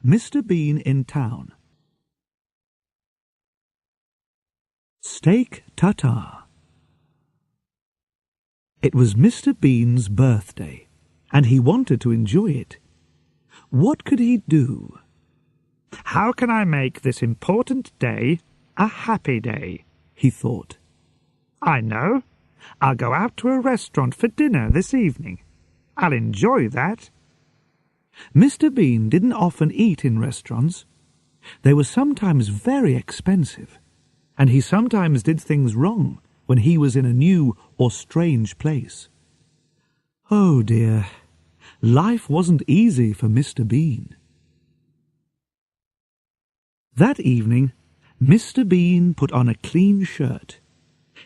Mr. Bean in Town. Steak tartare. It was Mr. Bean's birthday, and he wanted to enjoy it. What could he do? How can I make this important day a happy day? He thought. I know. I'll go out to a restaurant for dinner this evening. I'll enjoy that. Mr. Bean didn't often eat in restaurants. They were sometimes very expensive, and he sometimes did things wrong when he was in a new or strange place. Oh dear, life wasn't easy for Mr. Bean. That evening, Mr. Bean put on a clean shirt.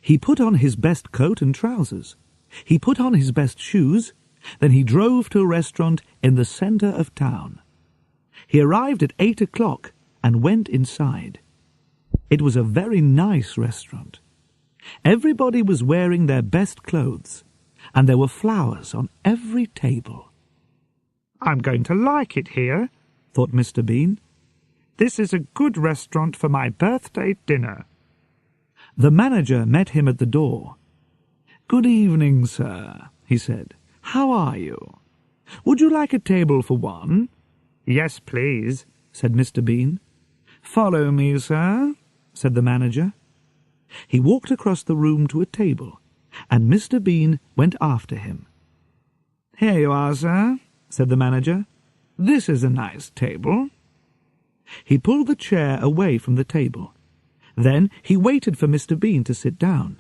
He put on his best coat and trousers. He put on his best shoes. Then he drove to a restaurant in the centre of town. He arrived at 8 o'clock and went inside. It was a very nice restaurant. Everybody was wearing their best clothes, and there were flowers on every table. I'm going to like it here, thought Mr. Bean. This is a good restaurant for my birthday dinner. The manager met him at the door. "Good evening, sir," he said. "How are you? Would you like a table for one?" "Yes, please," said Mr. Bean. "Follow me, sir," said the manager. He walked across the room to a table, and Mr. Bean went after him. "Here you are, sir," said the manager. "This is a nice table." He pulled the chair away from the table. Then he waited for Mr. Bean to sit down.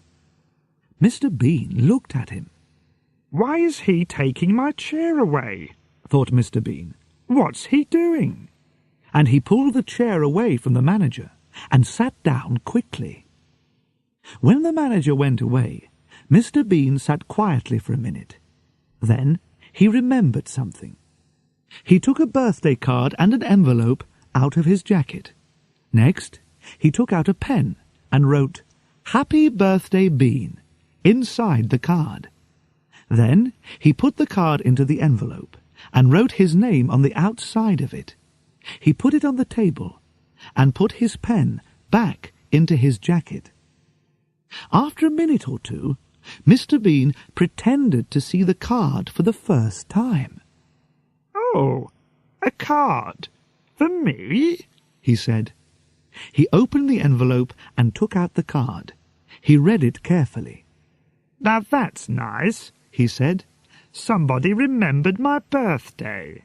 Mr. Bean looked at him. "Why is he taking my chair away?" thought Mr. Bean. "What's he doing?" And he pulled the chair away from the manager and sat down quickly. When the manager went away, Mr. Bean sat quietly for a minute. Then he remembered something. He took a birthday card and an envelope out of his jacket. Next, he took out a pen and wrote, "Happy Birthday, Bean," inside the card. Then he put the card into the envelope and wrote his name on the outside of it. He put it on the table and put his pen back into his jacket. After a minute or two, Mr. Bean pretended to see the card for the first time. "Oh, a card? For me?" he said. He opened the envelope and took out the card. He read it carefully. "Now that's nice," he said. "Somebody remembered my birthday."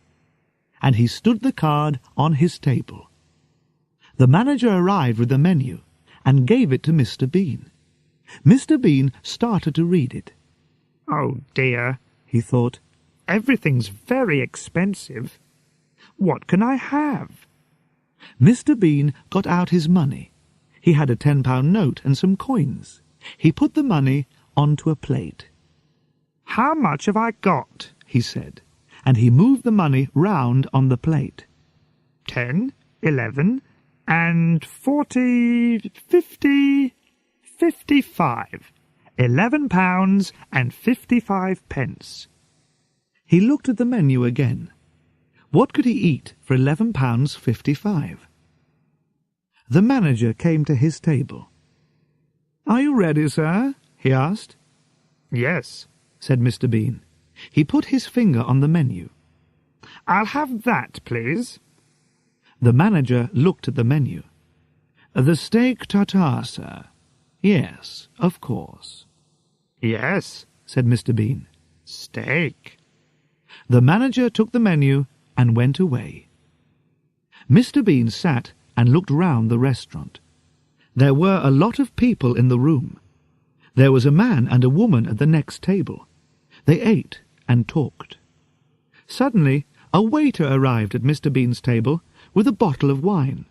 And he stood the card on his table. The manager arrived with the menu and gave it to Mr. Bean. Mr. Bean started to read it. "Oh dear," he thought. "Everything's very expensive. What can I have?" Mr. Bean got out his money. He had a £10 note and some coins. He put the money onto a plate. "How much have I got?" he said, and he moved the money round on the plate. 10, 11, and 40, 50, 55. £11 and 55 pence. He looked at the menu again. What could he eat for £11.55? The manager came to his table. "Are you ready, sir?" he asked. "Yes," said Mr. Bean. He put his finger on the menu. "I'll have that, please." The manager looked at the menu. "The steak tartare, sir." "Yes, of course." "Yes," said Mr. Bean. "Steak." The manager took the menu and went away. Mr. Bean sat and looked round the restaurant. There were a lot of people in the room. There was a man and a woman at the next table. They ate and talked. Suddenly, a waiter arrived at Mr. Bean's table with a bottle of wine.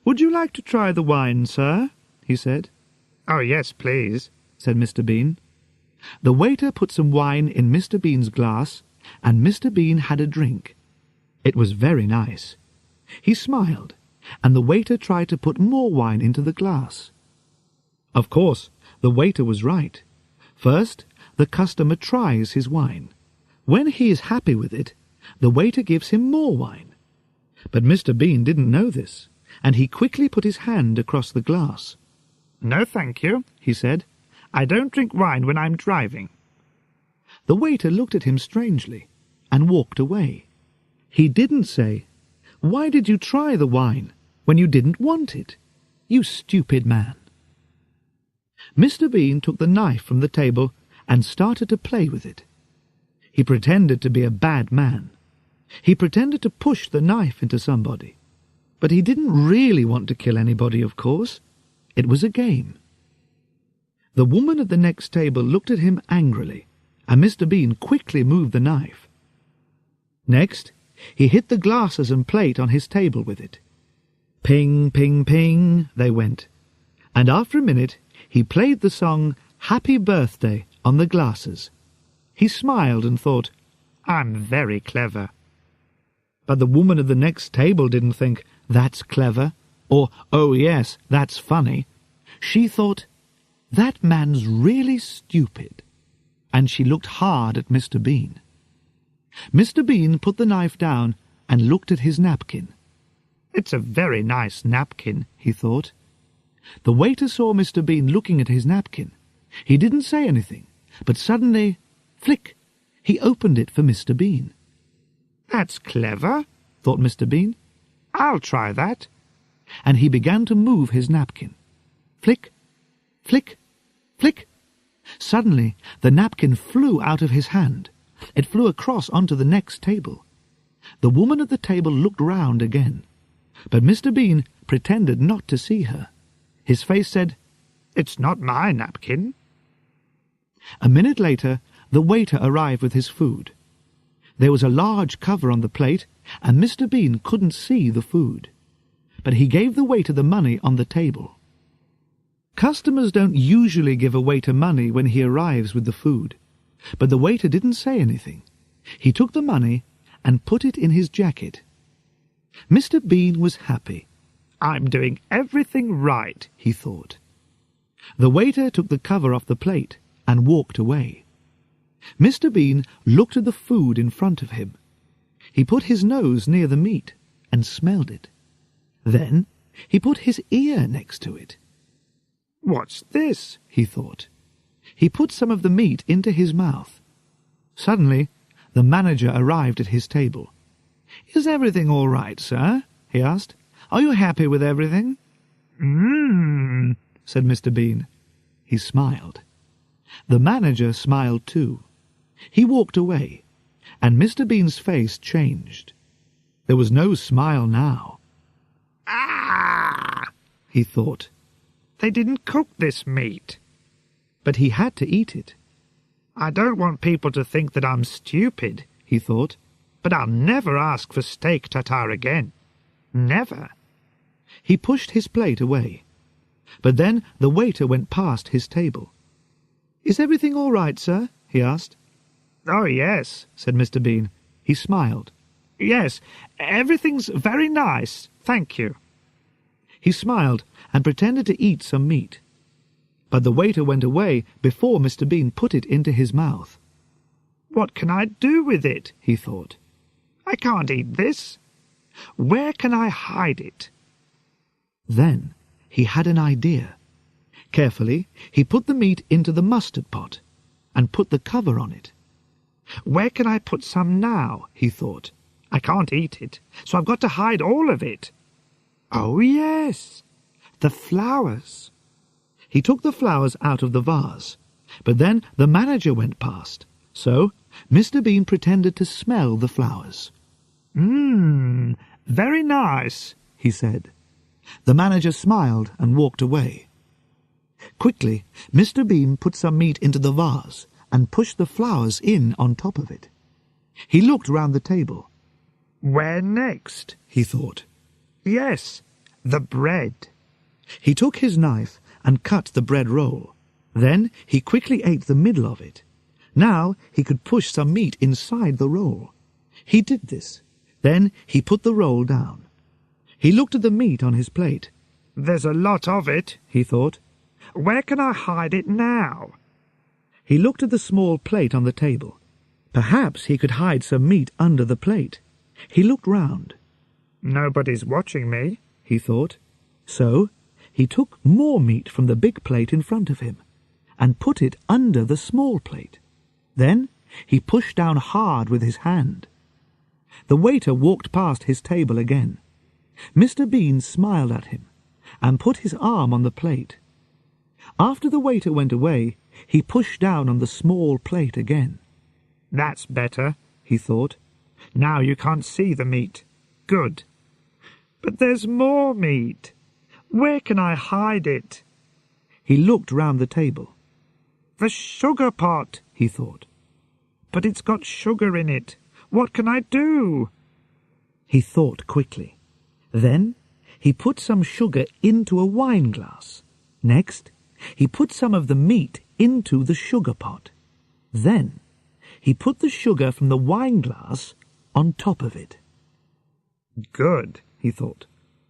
"Would you like to try the wine, sir?" he said. "Oh, yes, please," said Mr. Bean. The waiter put some wine in Mr. Bean's glass, and Mr. Bean had a drink. It was very nice. He smiled, and the waiter tried to put more wine into the glass. Of course, the waiter was right. First, the customer tries his wine. When he is happy with it, the waiter gives him more wine. But Mr. Bean didn't know this, and he quickly put his hand across the glass. "No, thank you," he said. "I don't drink wine when I'm driving." The waiter looked at him strangely and walked away. He didn't say, "Why did you try the wine when you didn't want it? You stupid man." Mr. Bean took the knife from the table and started to play with it. He pretended to be a bad man. He pretended to push the knife into somebody. But he didn't really want to kill anybody, of course. It was a game. The woman at the next table looked at him angrily, and Mr. Bean quickly moved the knife. Next, he hit the glasses and plate on his table with it. Ping, ping, ping, they went. And after a minute, he played the song Happy Birthday on the glasses. He smiled and thought, "I'm very clever." But the woman at the next table didn't think, "That's clever," or, "Oh yes, that's funny." She thought, "That man's really stupid." And she looked hard at Mr. Bean. Mr. Bean put the knife down and looked at his napkin. "It's a very nice napkin," he thought. The waiter saw Mr. Bean looking at his napkin. He didn't say anything, but suddenly, flick, he opened it for Mr. Bean. "That's clever," thought Mr. Bean. "I'll try that." And he began to move his napkin. Flick, flick, flick. Suddenly, the napkin flew out of his hand. It flew across onto the next table. The woman at the table looked round again, but Mr. Bean pretended not to see her. His face said, "It's not my napkin." A minute later, the waiter arrived with his food. There was a large cover on the plate, and Mr. Bean couldn't see the food. But he gave the waiter the money on the table. Customers don't usually give a waiter money when he arrives with the food, but the waiter didn't say anything. He took the money and put it in his jacket. Mr. Bean was happy. "I'm doing everything right," he thought. The waiter took the cover off the plate and walked away. Mr. Bean looked at the food in front of him. He put his nose near the meat and smelled it. Then he put his ear next to it. "What's this?" he thought. He put some of the meat into his mouth. Suddenly, the manager arrived at his table. "Is everything all right, sir?" he asked. "Are you happy with everything?" Said Mr. Bean. He smiled. The manager smiled too. He walked away, and Mr. Bean's face changed. There was no smile now. "Ah!" he thought. "They didn't cook this meat." But he had to eat it. "I don't want people to think that I'm stupid," he thought, "but I'll never ask for steak tartare again. Never." He pushed his plate away. But then the waiter went past his table. "Is everything all right, sir?" he asked. "Oh, yes," said Mr. Bean. He smiled. "Yes, everything's very nice, thank you." He smiled and pretended to eat some meat. But the waiter went away before Mr. Bean put it into his mouth. "What can I do with it?" he thought. "I can't eat this. Where can I hide it?" Then he had an idea. Carefully, he put the meat into the mustard pot and put the cover on it. "Where can I put some now?" he thought. "I can't eat it, so I've got to hide all of it. Oh, yes, the flowers." He took the flowers out of the vase, but then the manager went past, so Mr. Bean pretended to smell the flowers. Very nice," he said. The manager smiled and walked away. Quickly, Mr. Bean put some meat into the vase and pushed the flowers in on top of it. He looked round the table. "Where next?" he thought. "Yes, the bread." He took his knife and cut the bread roll. Then he quickly ate the middle of it. Now he could push some meat inside the roll. He did this. Then he put the roll down. He looked at the meat on his plate. "There's a lot of it," he thought. "Where can I hide it now?" He looked at the small plate on the table. Perhaps he could hide some meat under the plate. He looked round. Nobody's watching me, he thought. So he took more meat from the big plate in front of him and put it under the small plate. Then he pushed down hard with his hand. The waiter walked past his table again. Mr. Bean smiled at him and put his arm on the plate. After the waiter went away, he pushed down on the small plate again. That's better, he thought. Now you can't see the meat. Good. But there's more meat. Where can I hide it? He looked round the table. The sugar pot, he thought. But it's got sugar in it. What can I do? He thought quickly. Then he put some sugar into a wine glass. Next, he put some of the meat into the sugar pot. Then he put the sugar from the wine glass on top of it. Good, he thought.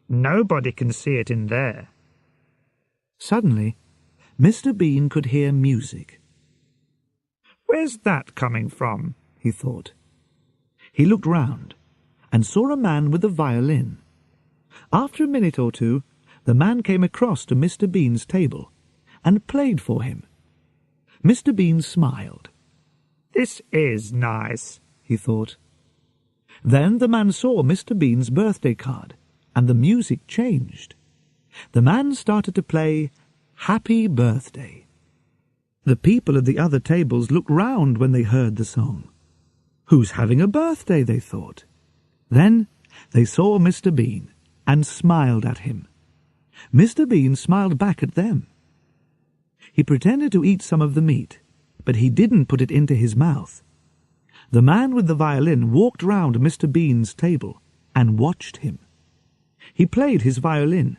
Nobody can see it in there. Suddenly, Mr. Bean could hear music. Where's that coming from? He thought. He looked round and saw a man with a violin. After a minute or two, the man came across to Mr. Bean's table and played for him. Mr. Bean smiled. This is nice, he thought. Then the man saw Mr. Bean's birthday card, and the music changed. The man started to play Happy Birthday. The people at the other tables looked round when they heard the song. Who's having a birthday, they thought. Then they saw Mr. Bean and smiled at him. Mr. Bean smiled back at them. He pretended to eat some of the meat, but he didn't put it into his mouth. The man with the violin walked round Mr. Bean's table and watched him. He played his violin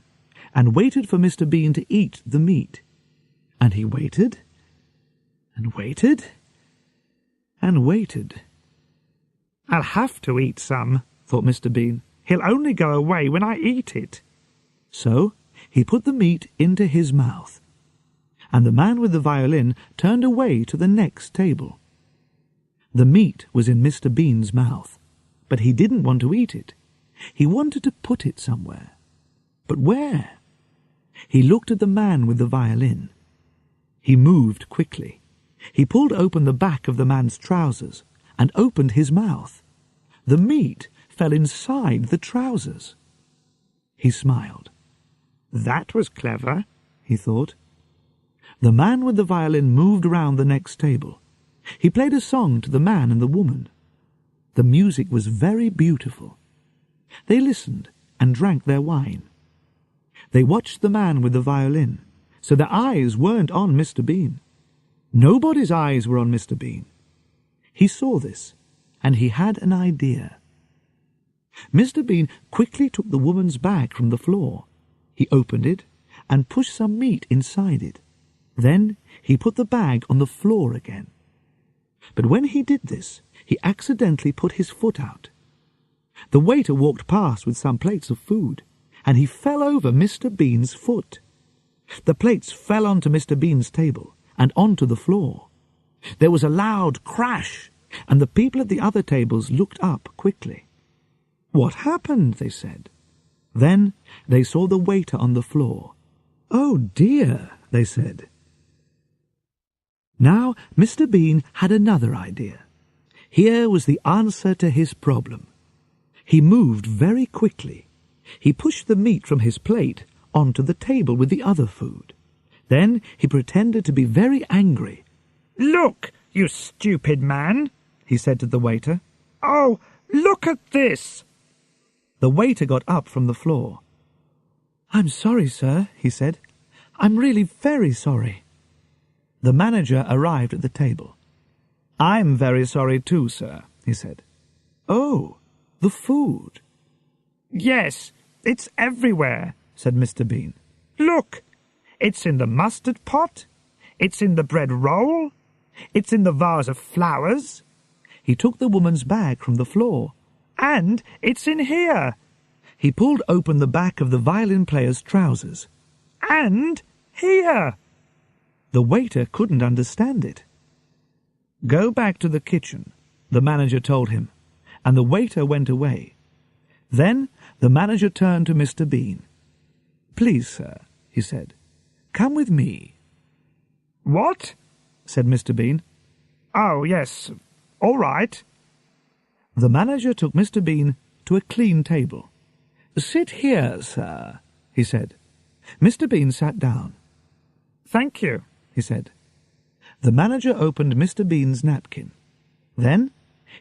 and waited for Mr. Bean to eat the meat. And he waited, and waited, and waited. I'll have to eat some, thought Mr. Bean. He'll only go away when I eat it. So he put the meat into his mouth, and the man with the violin turned away to the next table. The meat was in Mr. Bean's mouth, but he didn't want to eat it. He wanted to put it somewhere. But where? He looked at the man with the violin. He moved quickly. He pulled open the back of the man's trousers and opened his mouth. The meat fell inside the trousers. He smiled. That was clever, he thought. The man with the violin moved round the next table. He played a song to the man and the woman. The music was very beautiful. They listened and drank their wine. They watched the man with the violin, so their eyes weren't on Mr. Bean. Nobody's eyes were on Mr. Bean. He saw this, and he had an idea. Mr. Bean quickly took the woman's bag from the floor. He opened it and pushed some meat inside it. Then he put the bag on the floor again. But when he did this, he accidentally put his foot out. The waiter walked past with some plates of food, and he fell over Mr. Bean's foot. The plates fell onto Mr. Bean's table and onto the floor. There was a loud crash, and the people at the other tables looked up quickly. "What happened?" they said. Then they saw the waiter on the floor. "Oh dear," they said. Now Mr. Bean had another idea. Here was the answer to his problem. He moved very quickly. He pushed the meat from his plate onto the table with the other food. Then he pretended to be very angry. "Look, you stupid man," he said to the waiter. "Oh, look at this." The waiter got up from the floor. "I'm sorry, sir," he said. "I'm really very sorry." The manager arrived at the table. "I'm very sorry too, sir," he said. "Oh, the food." "Yes, it's everywhere," said Mr. Bean. "Look, it's in the mustard pot, it's in the bread roll, it's in the vase of flowers." He took the woman's bag from the floor. "And it's in here." He pulled open the back of the violin player's trousers. "And here." The waiter couldn't understand it. "Go back to the kitchen," the manager told him, and the waiter went away. Then the manager turned to Mr. Bean. "Please, sir," he said, "come with me." "What?" said Mr. Bean. "Oh, yes, all right." The manager took Mr. Bean to a clean table. "Sit here, sir," he said. Mr. Bean sat down. "Thank you," he said. The manager opened Mr. Bean's napkin. Then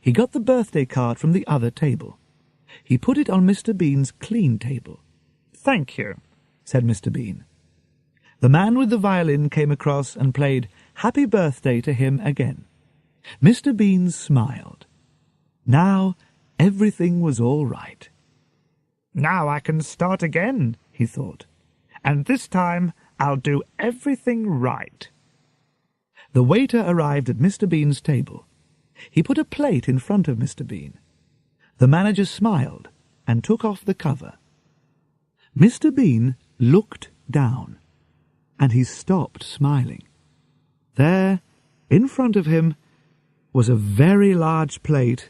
he got the birthday card from the other table. He put it on Mr. Bean's clean table. "Thank you," said Mr. Bean. The man with the violin came across and played Happy Birthday to him again. Mr. Bean smiled. Now everything was all right. "Now I can start again," he thought. "And this time I'll do everything right." The waiter arrived at Mr. Bean's table. He put a plate in front of Mr. Bean. The manager smiled and took off the cover. Mr. Bean looked down, and he stopped smiling. There, in front of him, was a very large plate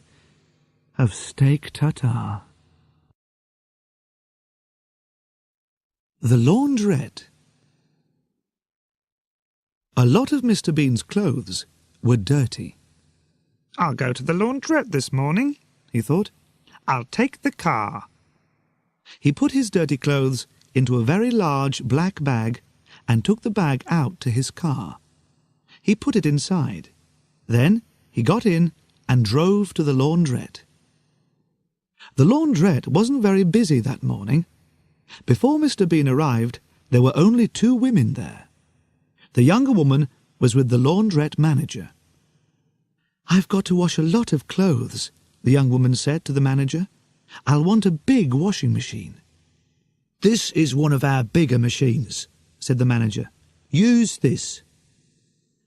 of steak tartare. The laundrette. A lot of Mr. Bean's clothes were dirty. "I'll go to the laundrette this morning," he thought. "I'll take the car." He put his dirty clothes into a very large black bag and took the bag out to his car. He put it inside. Then he got in and drove to the laundrette. The laundrette wasn't very busy that morning. Before Mr. Bean arrived, there were only 2 women there. The younger woman was with the laundrette manager. "I've got to wash a lot of clothes," the young woman said to the manager. "I'll want a big washing machine." "This is one of our bigger machines," said the manager. "Use this."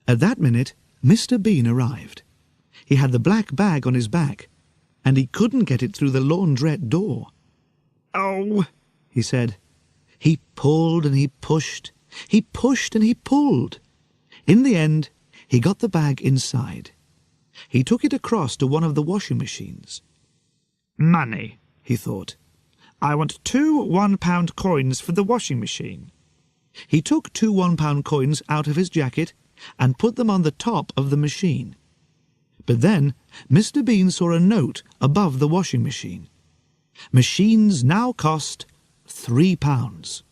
At that minute, Mr. Bean arrived. He had the black bag on his back, and he couldn't get it through the laundrette door. "Oh," he said. He pulled and he pushed. He pushed and he pulled. In the end, he got the bag inside. He took it across to one of the washing machines. "Money," he thought. "I want 2 one-pound coins for the washing machine." He took 2 one-pound coins out of his jacket and put them on the top of the machine. But then Mr. Bean saw a note above the washing machine. Machines now cost £3.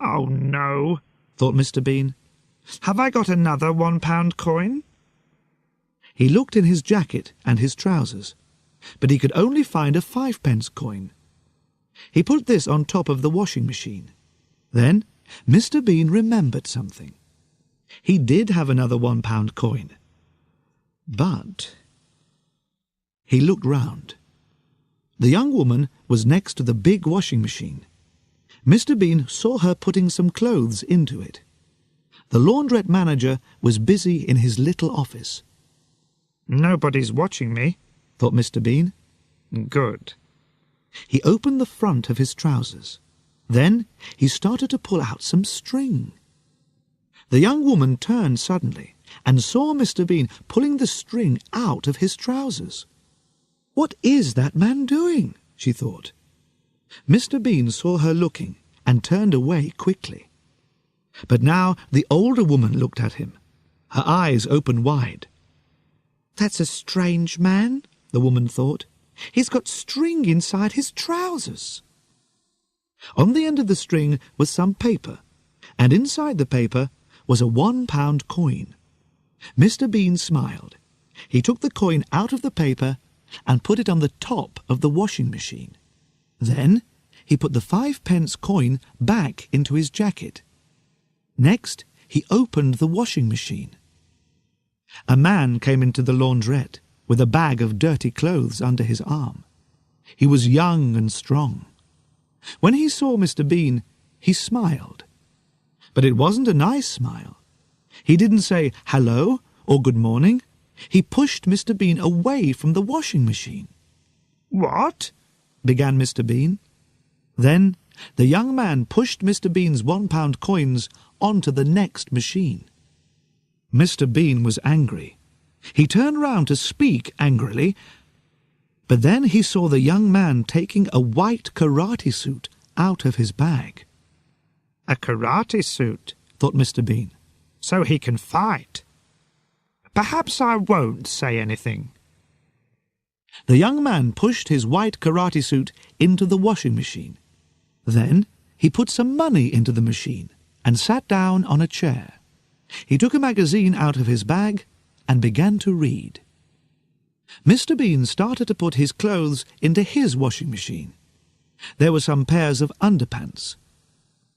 "Oh, no," thought Mr. Bean. "Have I got another one-pound coin?" He looked in his jacket and his trousers, but he could only find a 5-pence coin. He put this on top of the washing machine. Then Mr. Bean remembered something. He did have another 1-pound coin. But he looked round. The young woman was next to the big washing machine. Mr. Bean saw her putting some clothes into it. The laundrette manager was busy in his little office. "Nobody's watching me," thought Mr. Bean. "Good." He opened the front of his trousers. Then he started to pull out some string. The young woman turned suddenly and saw Mr. Bean pulling the string out of his trousers. "What is that man doing?" she thought. Mr. Bean saw her looking and turned away quickly. But now the older woman looked at him, her eyes open wide. "That's a strange man," the woman thought. "He's got string inside his trousers." On the end of the string was some paper, and inside the paper was a 1-pound coin. Mr. Bean smiled. He took the coin out of the paper and put it on the top of the washing machine. Then he put the 5-pence coin back into his jacket. Next, he opened the washing machine. A man came into the laundrette with a bag of dirty clothes under his arm. He was young and strong. When he saw Mr. Bean, he smiled. But it wasn't a nice smile. He didn't say hello or good morning. He pushed Mr. Bean away from the washing machine. "What?" began Mr. Bean. Then the young man pushed Mr. Bean's 1-pound coins onto the next machine. Mr. Bean was angry. He turned round to speak angrily, But then he saw the young man taking a white karate suit out of his bag. A karate suit, thought Mr. Bean. So he can fight. Perhaps I won't say anything. The young man pushed his white karate suit into the washing machine. Then he put some money into the machine and sat down on a chair. He took a magazine out of his bag and began to read. Mr. Bean started to put his clothes into his washing machine. There were some pairs of underpants.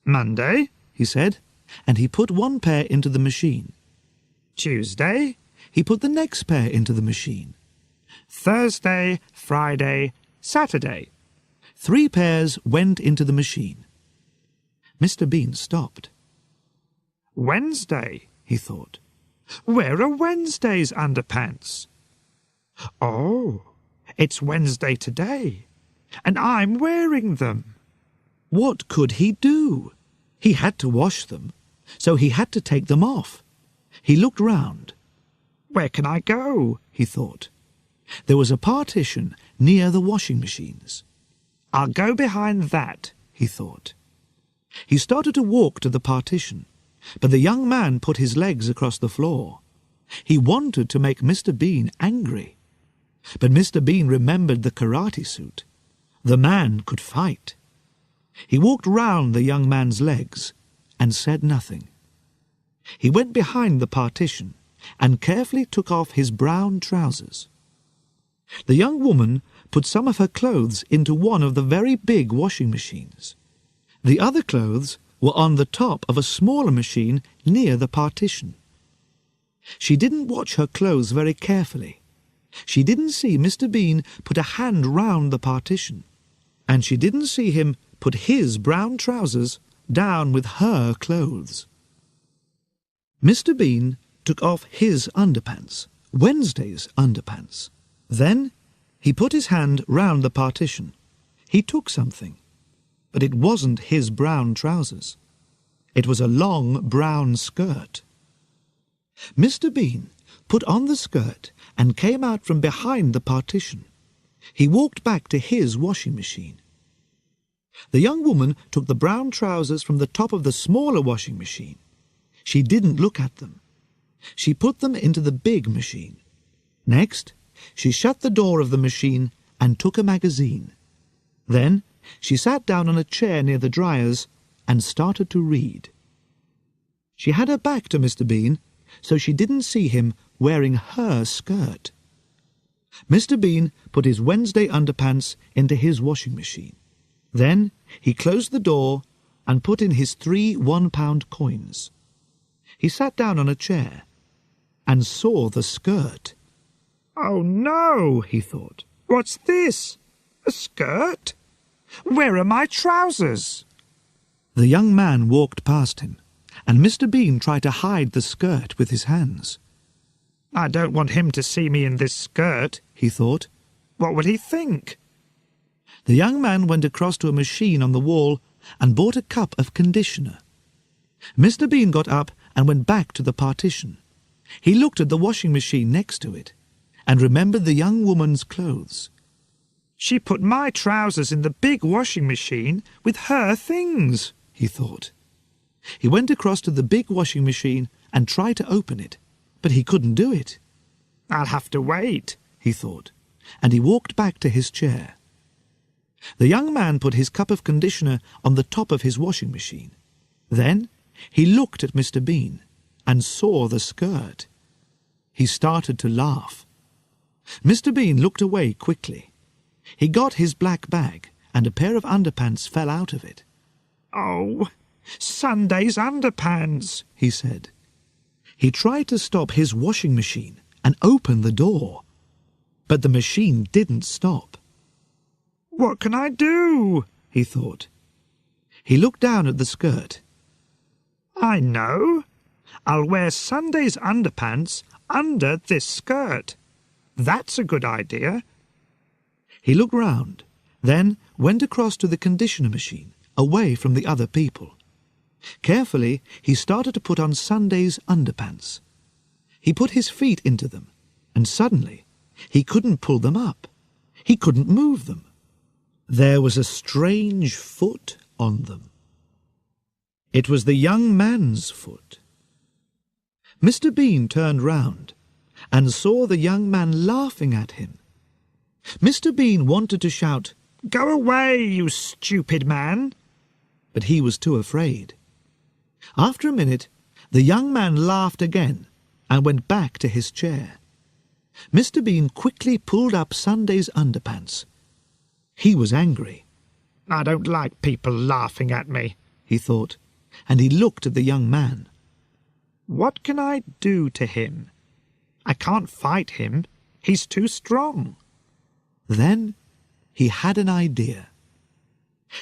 Monday, he said, and he put one pair into the machine. Tuesday, he put the next pair into the machine. Thursday, Friday, Saturday. 3 pairs went into the machine. Mr. Bean stopped. Wednesday, he thought. Where are Wednesday's underpants? Oh, it's Wednesday today, and I'm wearing them. What could he do? He had to wash them, so he had to take them off. He looked round. Where can I go? He thought. There was a partition near the washing machines. I'll go behind that, he thought. He started to walk to the partition, but the young man put his legs across the floor. He wanted to make Mr. Bean angry. But Mr. Bean remembered the karate suit. The man could fight. He walked round the young man's legs and said nothing. He went behind the partition and carefully took off his brown trousers. The young woman put some of her clothes into one of the very big washing machines. The other clothes were on the top of a smaller machine near the partition. She didn't watch her clothes very carefully. She didn't see Mr. Bean put a hand round the partition, and she didn't see him put his brown trousers down with her clothes. Mr. Bean took off his underpants, Wednesday's underpants. Then he put his hand round the partition. He took something, but it wasn't his brown trousers. It was a long brown skirt. Mr. Bean put on the skirt and came out from behind the partition. He walked back to his washing machine. The young woman took the brown trousers from the top of the smaller washing machine. She didn't look at them. She put them into the big machine. Next, she shut the door of the machine and took a magazine. Then she sat down on a chair near the dryers and started to read. She had her back to Mr. Bean, so she didn't see him wearing her skirt. Mr. Bean put his Wednesday underpants into his washing machine. Then he closed the door and put in his 3 one-pound coins. He sat down on a chair and saw the skirt. Oh no, he thought. What's this? A skirt? Where are my trousers? The young man walked past him, and Mr. Bean tried to hide the skirt with his hands. I don't want him to see me in this skirt, he thought. What would he think? The young man went across to a machine on the wall and bought a cup of conditioner. Mr. Bean got up and went back to the partition. He looked at the washing machine next to it and remembered the young woman's clothes. She put my trousers in the big washing machine with her things, he thought. He went across to the big washing machine and tried to open it, but he couldn't do it. I'll have to wait, he thought, and he walked back to his chair. The young man put his cup of conditioner on the top of his washing machine. Then he looked at Mr. Bean and saw the skirt. He started to laugh. Mr. Bean looked away quickly. He got his black bag, and a pair of underpants fell out of it. Oh, Sunday's underpants, he said. He tried to stop his washing machine and open the door, but the machine didn't stop. What can I do? He thought. He looked down at the skirt. I know. I'll wear Sunday's underpants under this skirt. That's a good idea. He looked round, then went across to the conditioner machine, away from the other people. Carefully, he started to put on Sunday's underpants. He put his feet into them, and suddenly he couldn't pull them up. He couldn't move them. There was a strange foot on them. It was the young man's foot. Mr. Bean turned round and saw the young man laughing at him. Mr. Bean wanted to shout, "Go away, you stupid man!" but he was too afraid. After a minute, the young man laughed again and went back to his chair. Mr. Bean quickly pulled up Sunday's underpants. He was angry. "I don't like people laughing at me," he thought, and he looked at the young man. "What can I do to him? I can't fight him. He's too strong." Then he had an idea.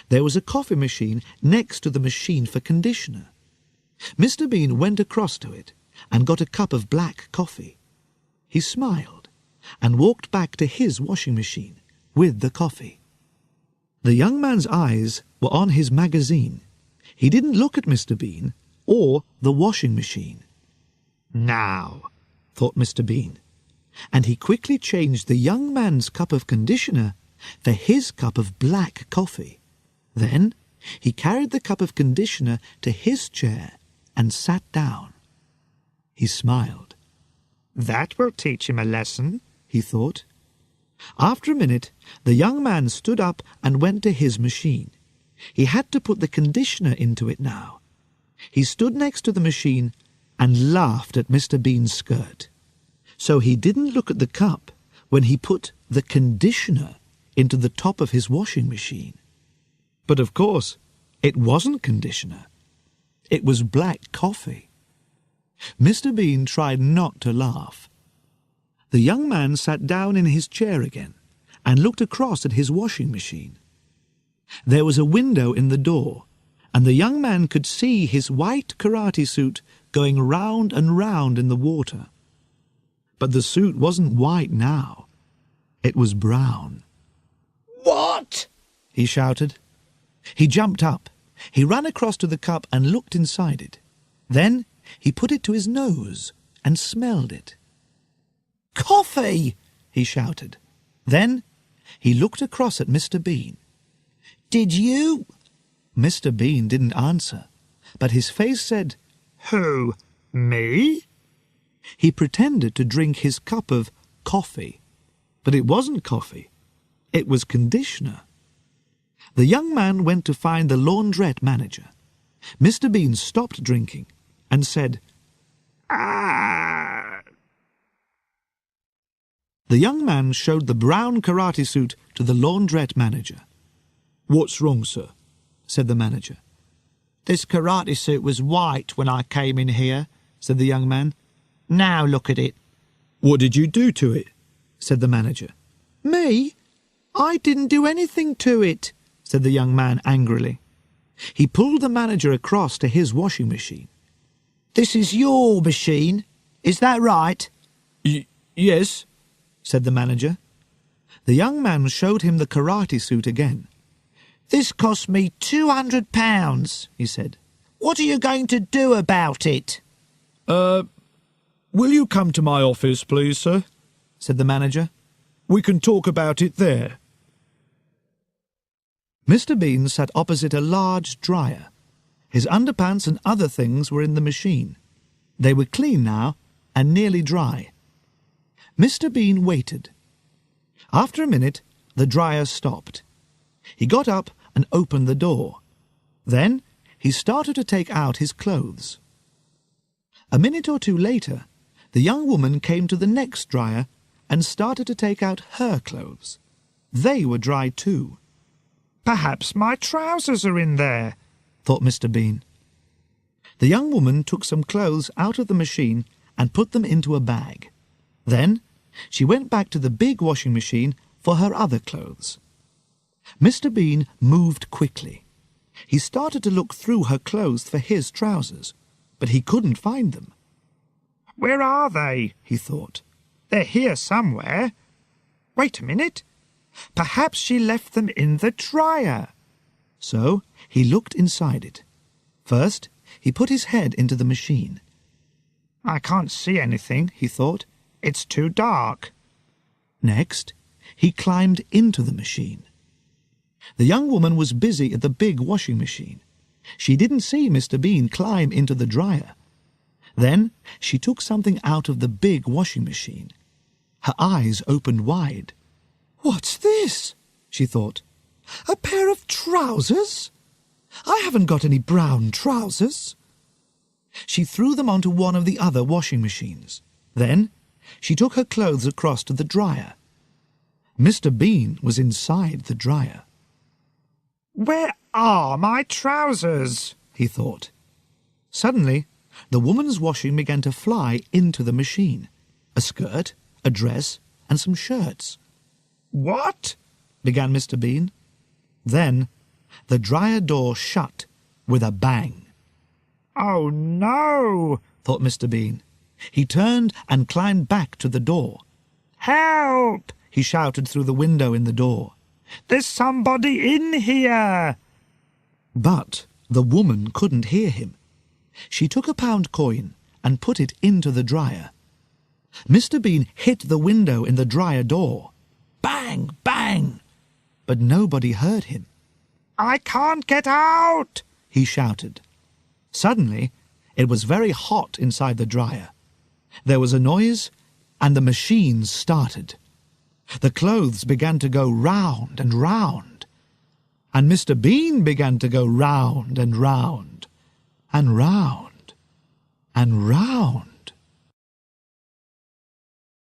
There was a coffee machine next to the machine for conditioner. Mr. Bean went across to it and got a cup of black coffee. He smiled and walked back to his washing machine with the coffee. The young man's eyes were on his magazine. He didn't look at Mr. Bean or the washing machine. "Now," thought Mr. Bean, and he quickly changed the young man's cup of conditioner for his cup of black coffee. Then he carried the cup of conditioner to his chair and sat down. He smiled. "That will teach him a lesson," he thought. After a minute, the young man stood up and went to his machine. He had to put the conditioner into it now. He stood next to the machine and laughed at Mr. Bean's skirt. So he didn't look at the cup when he put the conditioner into the top of his washing machine. But of course, it wasn't conditioner. It was black coffee. Mr. Bean tried not to laugh. The young man sat down in his chair again and looked across at his washing machine. There was a window in the door, and the young man could see his white karate suit going round and round in the water. But the suit wasn't white now. It was brown. "What?" he shouted. He jumped up. He ran across to the cup and looked inside it. Then he put it to his nose and smelled it. "Coffee!" he shouted. Then he looked across at Mr. Bean. "Did you—" Mr. Bean didn't answer, but his face said, "Who? Me?" He pretended to drink his cup of coffee, but it wasn't coffee. It was conditioner. The young man went to find the laundrette manager. Mr. Bean stopped drinking and said, "Ah!" The young man showed the brown karate suit to the laundrette manager. "What's wrong, sir?" said the manager. "This karate suit was white when I came in here," said the young man. "Now look at it." "What did you do to it?" said the manager. "Me? I didn't do anything to it," said the young man angrily. He pulled the manager across to his washing machine. "This is your machine, is that right?" Yes," said the manager. The young man showed him the karate suit again. "This cost me £200, he said. "What are you going to do about it?" Will you come to my office, please, sir?" said the manager. "We can talk about it there." Mr. Bean sat opposite a large dryer. His underpants and other things were in the machine. They were clean now and nearly dry. Mr. Bean waited. After a minute, the dryer stopped. He got up and opened the door. Then he started to take out his clothes. A minute or two later, the young woman came to the next dryer and started to take out her clothes. They were dry too. "Perhaps my trousers are in there," thought Mr. Bean. The young woman took some clothes out of the machine and put them into a bag. Then she went back to the big washing machine for her other clothes. Mr. Bean moved quickly. He started to look through her clothes for his trousers, but he couldn't find them. "Where are they?" he thought. "They're here somewhere. Wait a minute. Perhaps she left them in the dryer." So he looked inside it. First, he put his head into the machine. "I can't see anything," he thought. "It's too dark." Next, he climbed into the machine. The young woman was busy at the big washing machine. She didn't see Mr. Bean climb into the dryer. Then she took something out of the big washing machine. Her eyes opened wide. "What's this?" she thought. "A pair of trousers? I haven't got any brown trousers." She threw them onto one of the other washing machines. Then she took her clothes across to the dryer. Mr. Bean was inside the dryer. Where are my trousers? He thought. Suddenly, the woman's washing began to fly into the machine. A skirt, a dress, and some shirts. What? Began Mr. Bean. Then the dryer door shut with a bang. Oh, no, thought Mr. Bean. He turned and climbed back to the door. Help! He shouted through the window in the door. There's somebody in here! But the woman couldn't hear him. She took a pound coin and put it into the dryer. Mr. Bean hit the window in the dryer door. Bang! Bang! But nobody heard him. I can't get out! He shouted. Suddenly, it was very hot inside the dryer. There was a noise, and the machine started. The clothes began to go round and round, and Mr. Bean began to go round and round, and round, and round.